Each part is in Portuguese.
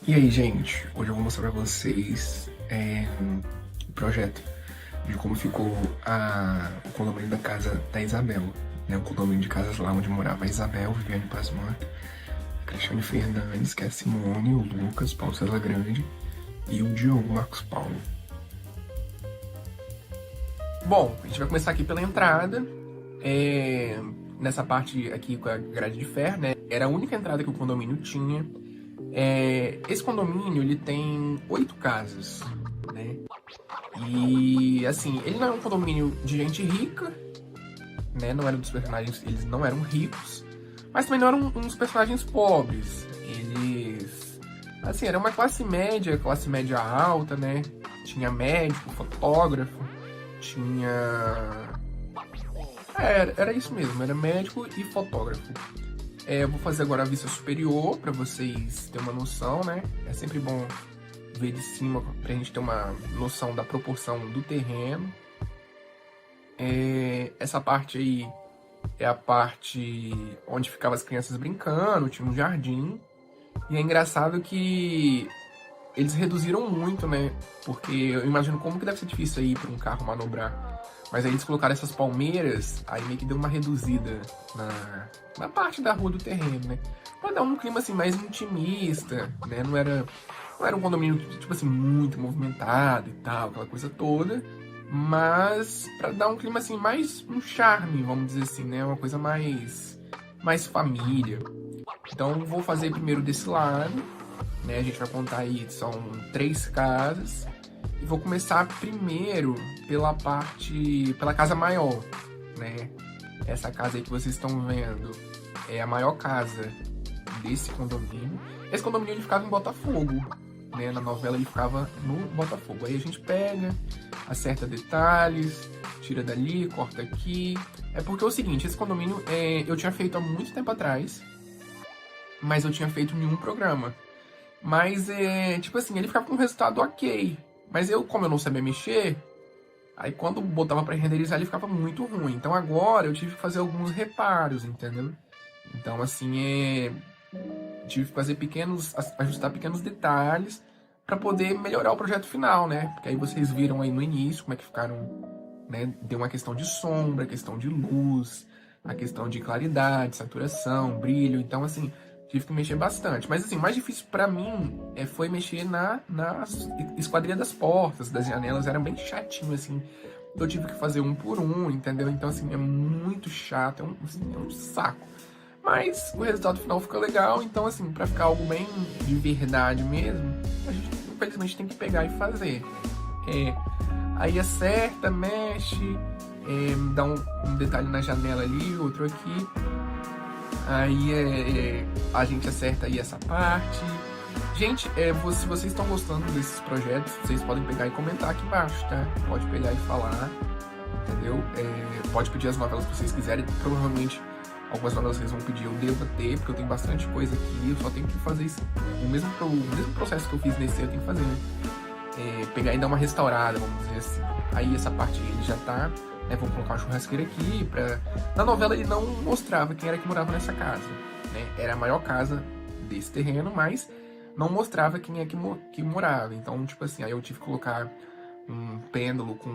E aí, gente, hoje eu vou mostrar pra vocês o projeto de como ficou o condomínio da casa da Isabel, né? O condomínio de casas lá onde morava a Isabel, Viviane Pasman, a Cristiane Fernandes, que é a Simone, o Lucas, Paulo César Grande e o Diogo Marcos Paulo. Bom, a gente vai começar aqui pela entrada, nessa parte aqui com a grade de ferro, né? Era a única entrada que o condomínio tinha. Esse condomínio, ele tem 8 casas, né? E, assim, ele não é um condomínio de gente rica, né? Não era dos personagens, eles não eram ricos, mas também não eram uns personagens pobres. Eles, assim, era uma classe média alta, né? Tinha médico, fotógrafo, tinha... era isso mesmo, era médico e fotógrafo. Eu vou fazer agora a vista superior para vocês terem uma noção, né? É sempre bom ver de cima pra gente ter uma noção da proporção do terreno. Essa parte aí é a parte onde ficavam as crianças brincando, tinha um jardim. E é engraçado que eles reduziram muito, né? Porque eu imagino como que deve ser difícil aí para um carro manobrar. Mas aí eles colocaram essas palmeiras, aí meio que deu uma reduzida na parte da rua do terreno, né? Pra dar um clima assim mais intimista, né? Não era um condomínio, tipo assim, muito movimentado e tal, aquela coisa toda. Mas pra dar um clima assim, mais um charme, vamos dizer assim, né? Uma coisa mais família. Então vou fazer primeiro desse lado, né? A gente vai contar aí, são 3 casas. E vou começar primeiro pela casa maior, né? Essa casa aí que vocês estão vendo é a maior casa desse condomínio. Esse condomínio ele ficava em Botafogo, né? Na novela ele ficava no Botafogo. Aí a gente pega, acerta detalhes, tira dali, corta aqui. É porque é o seguinte, esse condomínio eu tinha feito há muito tempo atrás, mas eu tinha feito em um programa. Mas, tipo assim, ele ficava com um resultado ok. Mas como eu não sabia mexer, aí quando botava pra renderizar ele ficava muito ruim. Então agora eu tive que fazer alguns reparos, entendeu? Então, assim, tive que fazer ajustar pequenos detalhes pra poder melhorar o projeto final, né? Porque aí vocês viram aí no início como é que ficaram, né? Deu uma questão de sombra, questão de luz, a questão de claridade, saturação, brilho. Então, assim, tive que mexer bastante. Mas, assim, o mais difícil pra mim foi mexer na esquadria das portas, das janelas. Era bem chatinho, assim. Eu tive que fazer um por um, entendeu? Então, assim, é muito chato. É um saco. Mas o resultado final fica legal. Então, assim, pra ficar algo bem de verdade mesmo, a gente, infelizmente, tem que pegar e fazer. Aí acerta, mexe, dá um detalhe na janela ali, outro aqui. Aí a gente acerta aí essa parte. Gente, se vocês estão gostando desses projetos, vocês podem pegar e comentar aqui embaixo, tá? Pode pegar e falar, entendeu? Pode pedir as novelas que vocês quiserem. Provavelmente algumas novelas vocês vão pedir, eu devo ter, porque eu tenho bastante coisa aqui. Eu só tenho que fazer isso. O mesmo processo que eu fiz nesse eu tenho que fazer, né? Pegar e dar uma restaurada, vamos dizer assim. Aí essa parte ele já tá, né? Vou colocar uma churrasqueira aqui pra... Na novela ele não mostrava quem era que morava nessa casa, né? Era a maior casa desse terreno, mas não mostrava quem é que morava. Então, tipo assim, aí eu tive que colocar um pêndulo com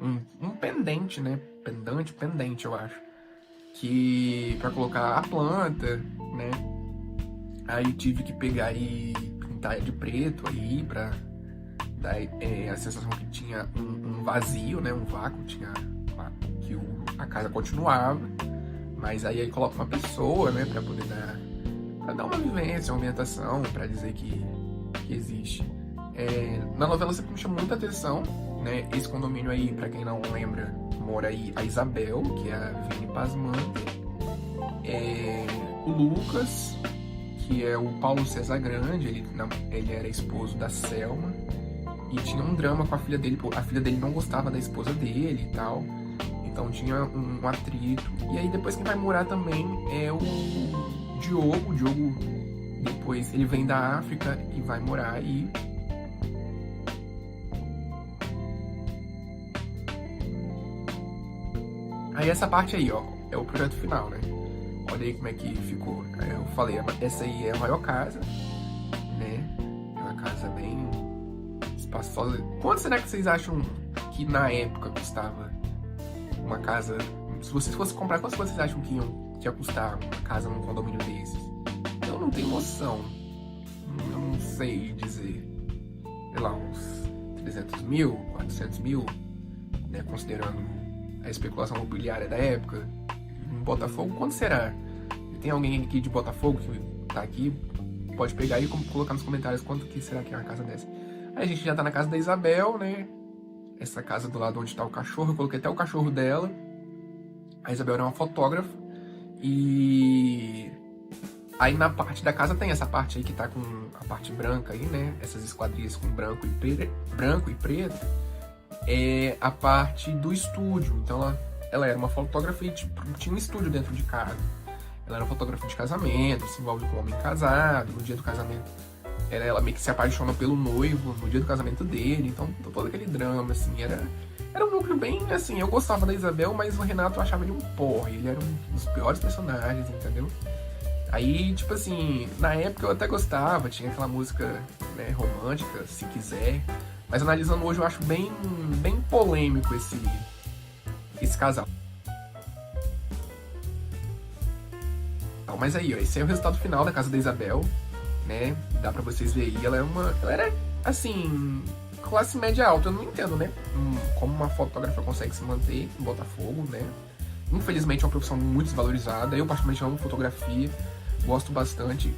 um pendente, né? Pendente, eu acho. Pra colocar a planta, né? Aí tive que pegar e pintar de preto aí pra dar a sensação que tinha um vazio, né? Um vácuo, que a casa continuava. Mas aí coloca uma pessoa, né? Pra poder dar uma vivência, uma ambientação, pra dizer que existe. Na novela sempre me chamou muita atenção, né? Esse condomínio aí, pra quem não lembra, mora aí a Isabel, que é a Viviane Pasman. O Lucas, que é o Paulo César Grande, ele era esposo da Selma. E tinha um drama com a filha dele, a filha dele não gostava da esposa dele e tal. Então tinha um atrito. E aí depois quem vai morar também é o Diogo. O Diogo, depois, ele vem da África e vai morar aí. Aí essa parte aí, ó, é o projeto final, né? Olha aí como é que ficou. Eu falei, essa aí é a maior casa, né? espaçosa. Quanto será que vocês acham que na época custava uma casa? Se vocês fossem comprar, quanto vocês acham que ia custar uma casa num condomínio desses? Eu não tenho noção. Eu não sei dizer. Sei lá, uns 300 mil, 400 mil, né? Considerando a especulação imobiliária da época. Em Botafogo, quanto será? Tem alguém aqui de Botafogo que tá aqui? Pode pegar e colocar nos comentários quanto que será que é uma casa dessa. Aí a gente já tá na casa da Isabel, né? Essa casa do lado onde tá o cachorro. Eu coloquei até o cachorro dela. A Isabel era uma fotógrafa. E aí na parte da casa tem essa parte aí que tá com a parte branca aí, né? Essas esquadrias com branco e preto. É a parte do estúdio. Então ela era uma fotógrafa e tipo, tinha um estúdio dentro de casa. Ela era fotógrafa de casamento, se envolve com um homem casado. No dia do casamento, ela meio que se apaixona pelo noivo no dia do casamento dele. Então, todo aquele drama, assim, era um núcleo bem, assim, eu gostava da Isabel, mas o Renato eu achava ele um porre. Ele era um dos piores personagens, entendeu? Aí, tipo assim, na época eu até gostava, tinha aquela música, né, romântica, Se Quiser. Mas analisando hoje, eu acho bem polêmico esse casal. Mas aí, ó, esse é o resultado final da casa da Isabel, né? Dá pra vocês verem aí, ela era, assim, classe média alta. Eu não entendo, né? Como uma fotógrafa consegue se manter em Botafogo, né? Infelizmente é uma profissão muito desvalorizada. Eu particularmente amo fotografia, gosto bastante.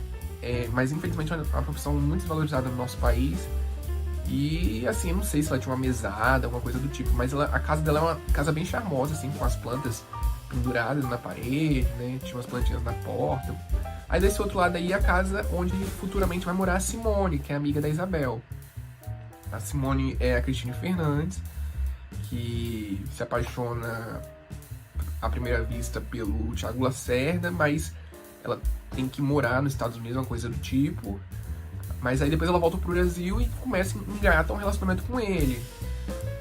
Mas infelizmente é uma profissão muito desvalorizada no nosso país. E, assim, eu não sei se ela tinha uma mesada, alguma coisa do tipo. Mas a casa dela é uma casa bem charmosa, assim, com as plantas penduradas na parede, né? Tinha umas plantinhas na porta. Aí desse outro lado aí a casa onde futuramente vai morar a Simone, que é amiga da Isabel. A Simone é a Cristina Fernandes, que se apaixona à primeira vista pelo Thiago Lacerda, mas ela tem que morar nos Estados Unidos, uma coisa do tipo. Mas aí depois ela volta pro Brasil e começa a engatar um relacionamento com ele.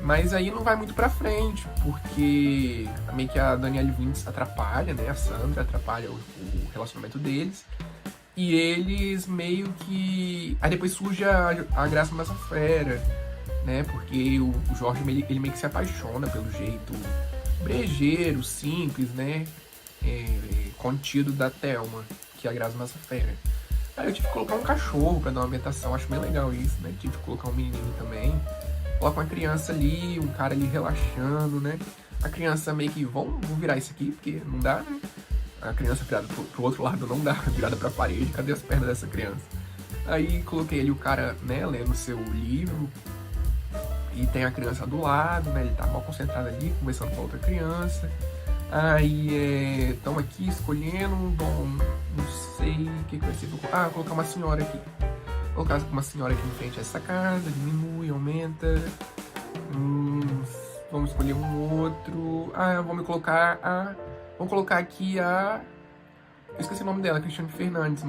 Mas aí não vai muito pra frente, porque meio que a Danielle Vinitz atrapalha, né? A Sandra atrapalha o relacionamento deles. E eles meio que... Aí depois surge a Graça Massafera, né? Porque o Jorge, ele meio que se apaixona pelo jeito brejeiro, simples, né? Contido da Thelma, que é a Graça Massafera. Aí eu tive que colocar um cachorro pra dar uma ambientação, acho bem legal isso, né? Tive que colocar um menininho também. Coloca uma criança ali, um cara ali relaxando, né? A criança meio que, vamos virar isso aqui, porque não dá, né? A criança virada pro outro lado não dá, virada pra parede, cadê as pernas dessa criança? Aí coloquei ali o cara, né, lendo seu livro, e tem a criança do lado, né? Ele tá mal concentrado ali, conversando com a outra criança. Aí, estamos aqui escolhendo, bom, não sei o que vai ser. Vou colocar uma senhora aqui. Vou colocar uma senhora aqui em frente a essa casa, diminui, aumenta. Vamos escolher um outro. Vamos colocar aqui a... Eu esqueci o nome dela, Cristiane Fernandes.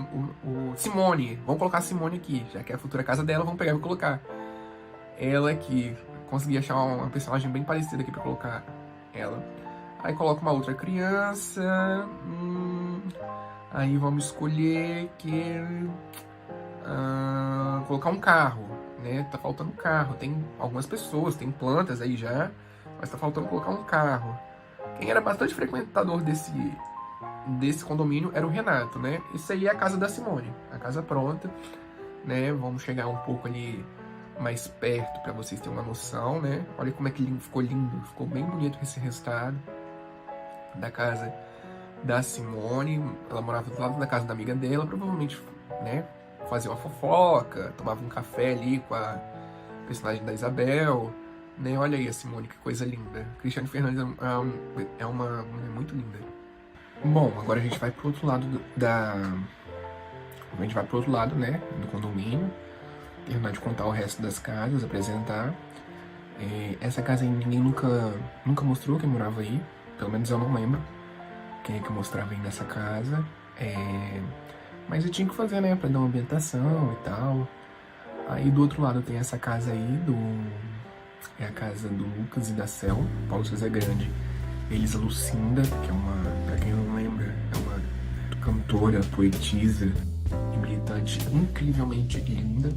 Simone. Vamos colocar a Simone aqui, já que é a futura casa dela, vamos pegar e colocar ela aqui. Consegui achar uma personagem bem parecida aqui pra colocar ela. Aí coloca uma outra criança. Aí vamos escolher colocar um carro, né? Tá faltando um carro. Tem algumas pessoas, tem plantas aí já, mas tá faltando colocar um carro. Quem era bastante frequentador desse condomínio era o Renato, né? Isso aí é a casa da Simone, a casa pronta, né? Vamos chegar um pouco ali mais perto para vocês terem uma noção, né? Olha como é que ficou lindo, ficou bem bonito esse resultado da casa da Simone. Ela morava do lado da casa da amiga dela, provavelmente, né? Fazia uma fofoca, tomava um café ali com a personagem da Isabel, né? Olha aí a Simone, que coisa linda. Cristiane Fernandes é uma mulher muito linda. Bom, agora a gente vai pro outro lado A gente vai pro outro lado, né? Do condomínio. Terminar de contar o resto das casas, apresentar. Essa casa aí ninguém nunca mostrou quem morava aí. Pelo menos eu não lembro quem é que mostrava aí nessa casa. Mas eu tinha que fazer, né? Pra dar uma ambientação e tal. Aí do outro lado tem essa casa aí, é a casa do Lucas e da Cel, Paulo César Grande. Elisa Lucinda, que é pra quem não lembra, é uma cantora, poetisa e militante incrivelmente linda.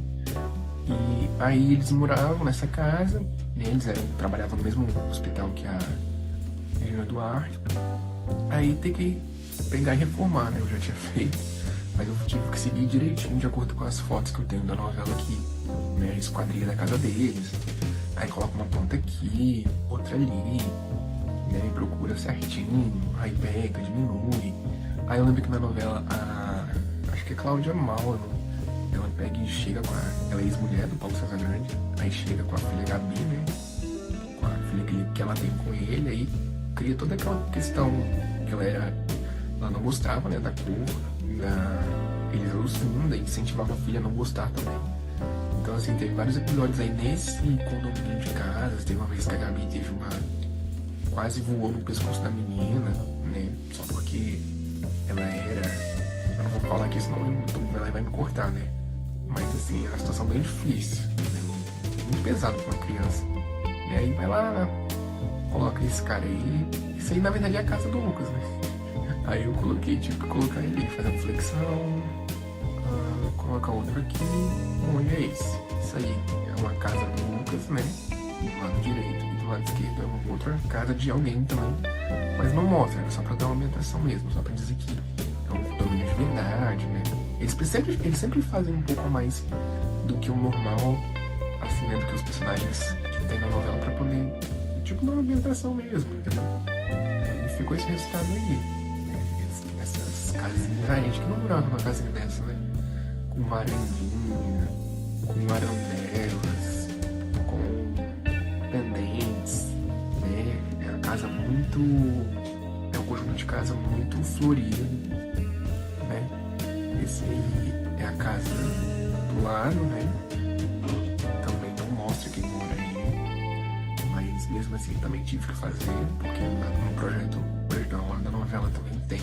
E aí eles moravam nessa casa, né? Trabalhavam no mesmo hospital que a Regina Duarte. Aí tem que pegar e reformar, né? Eu já tinha feito, mas eu tive que seguir direitinho de acordo com as fotos que eu tenho da novela aqui, né? A esquadrilha da casa deles. Aí coloca uma ponta aqui, outra ali, né? E procura certinho, aí pega, diminui. Aí eu lembro que na novela, acho que é Cláudia Mauro, ela pega e chega com ela é ex-mulher do Paulo César Grande, aí chega com a filha Gabi, né? Com a filha que ela tem com ele, aí cria toda aquela questão que ela não gostava, né, da cor, eles alucinam, incentivavam a filha a não gostar também. Então, assim, teve vários episódios aí nesse condomínio de casas. Teve uma vez que a Gabi quase voou no pescoço da menina, né, só porque ela eu não vou falar aqui, senão o YouTube vai me cortar, né, mas, assim, era uma situação bem difícil, né? Muito pesado pra uma criança. E aí vai lá, coloca esse cara aí. Isso aí, na verdade, é a casa do Lucas, né? Aí eu tive que colocar ele fazendo flexão, colocar outro aqui. Bom, e é isso. Isso aí é uma casa do Lucas, né? Do lado direito e do lado esquerdo é uma outra casa de alguém também. Mas não mostra, é só pra dar uma ambientação mesmo, só pra dizer que é um condomínio de verdade, né? Eles sempre fazem um pouco a mais do que o normal, assim, né? Do que os personagens que tem na novela pra poder, tipo, dar uma ambientação mesmo, entendeu? E ficou esse resultado aí. Essas casinhas, a gente que não morava numa casinha dessa, né? Com varandinha, com arandelas, com pendentes, né? É uma casa muito... É um conjunto de casa muito florido, né? Esse aí é a casa do lado, né? Também não mostra quem mora aí, mas mesmo assim também tive que fazer, porque no projeto original da novela também tem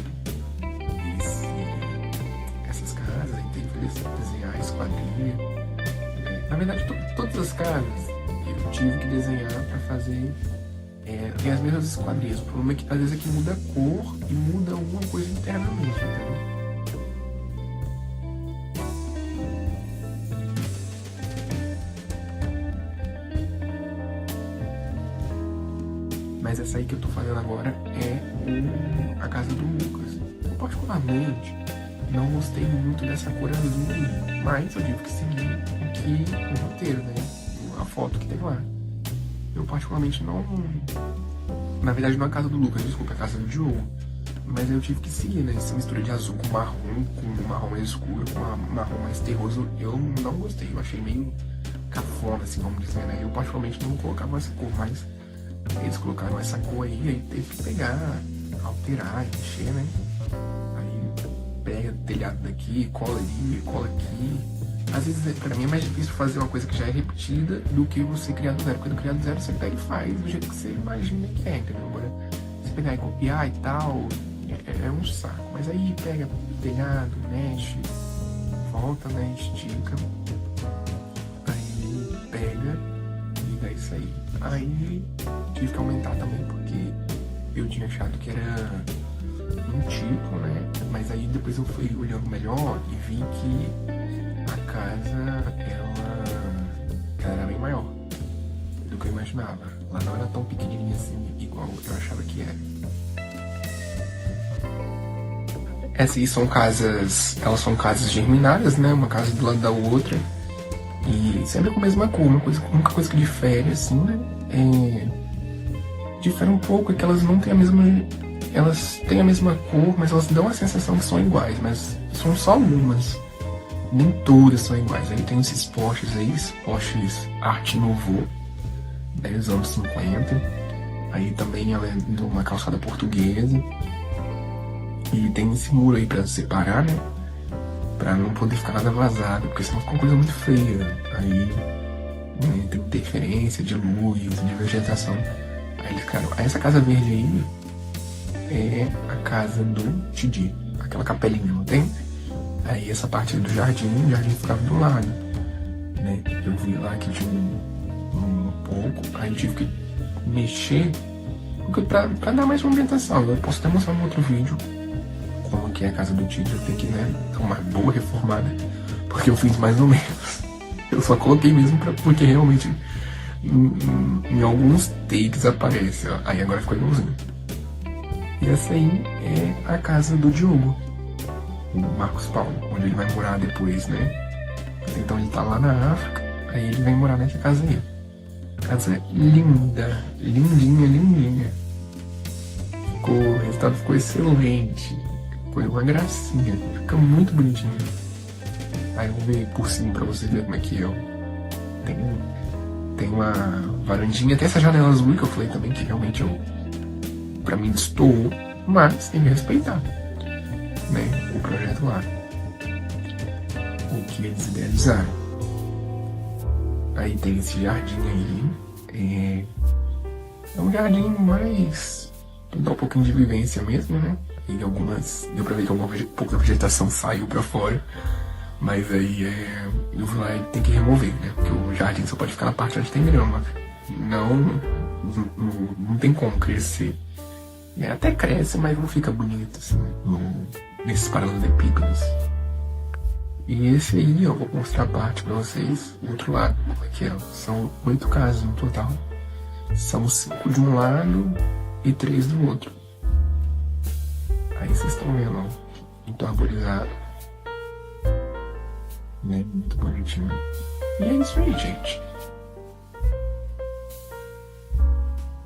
essas casas, aí tem que desenhar a esquadrilha. Na verdade, todas as casas eu tive que desenhar para fazer tem as mesmas esquadrias. O problema é que às vezes aqui muda a cor e muda alguma coisa internamente, entendeu? Mas essa aí que eu tô fazendo agora é a casa do Lucas. Eu particularmente não gostei muito dessa cor azul aí, mas eu tive que seguir o roteiro, né? A foto que tem lá. Eu particularmente não... Na verdade não é a casa do Lucas, desculpa, é a casa do Diogo. Mas eu tive que seguir, né? Essa mistura de azul com marrom mais escuro, com marrom mais terroso, eu não gostei. Eu achei meio cafona, assim, vamos dizer, né? Eu particularmente não colocava essa cor, mas eles colocaram essa cor aí teve que pegar, alterar, mexer, né? Aí pega telhado daqui, cola ali, cola aqui. Às vezes, pra mim, é mais difícil fazer uma coisa que já é repetida do que você criar do zero. Porque do criar do zero você pega e faz do jeito que você imagina que é, entendeu? Agora, você pegar e copiar e tal, é um saco. Mas aí pega o telhado, mexe, volta, né? Estica. Aí pega e dá isso aí. Aí tive que aumentar também porque eu tinha achado que era um tipo, né? Mas aí depois eu fui olhando melhor e vi que a casa, ela era bem maior do que eu imaginava. Ela não era tão pequenininha assim, igual eu achava que era. Essas aí são casas, elas são casas germinadas, né? Uma casa do lado da outra. E sempre com a mesma cor, uma única coisa que difere, assim, né? Difere um pouco, é que elas não têm a mesma... Elas têm a mesma cor, mas elas dão a sensação que são iguais, mas são só algumas. Nem todas são iguais. Aí tem esses postes aí, postes Arte Nouveau, 10 anos 50. Aí também ela é de uma calçada portuguesa. E tem esse muro aí pra separar, né? Pra não poder ficar nada vazado, porque senão fica uma coisa muito feia. Aí, né, tem interferência de luz, de vegetação. Aí eles, cara, essa casa verde aí é a casa do Tidi, aquela capelinha, não tem? Aí essa parte do jardim, o jardim ficava do lado, né? Eu vi lá que tinha um pouco, aí eu tive que mexer pra dar mais uma ambientação. Eu posso até mostrar no outro vídeo como que é a casa do Tidi. Eu tenho que, né, dar uma boa reformada, porque eu fiz mais ou menos. Eu Eu só coloquei mesmo porque realmente em alguns takes aparece, ó. Aí agora ficou igualzinho. E essa aí é a casa do Diogo, o Marcos Paulo, onde ele vai morar depois, né? Então ele tá lá na África, aí ele vai morar nessa casa aí. Casa linda, lindinha, lindinha. O resultado ficou excelente. Foi uma gracinha, fica muito bonitinho. Aí eu vou ver por cima pra vocês verem como é que é. Tem uma varandinha, tem essa janela azul que eu falei também, que realmente pra mim destoou, mas tem que respeitar, né, o projeto lá, o que eles idealizaram. Aí tem esse jardim aí, é um jardim mais, dá um pouquinho de vivência mesmo, né, e deu pra ver que pouca vegetação saiu pra fora, mas aí eu vou lá e tem que remover, né, porque o jardim só pode ficar na parte onde tem grama, não tem como crescer. Até cresce, mas não fica bonito assim, nesses paralelepípedos. E esse aí eu vou mostrar a parte pra vocês do outro lado. Aqui, ó, são 8 casas no total. São 5 de um lado e 3 do outro. Aí vocês estão vendo, ó, muito arborizado, né? Muito bonitinho. E é isso aí, gente.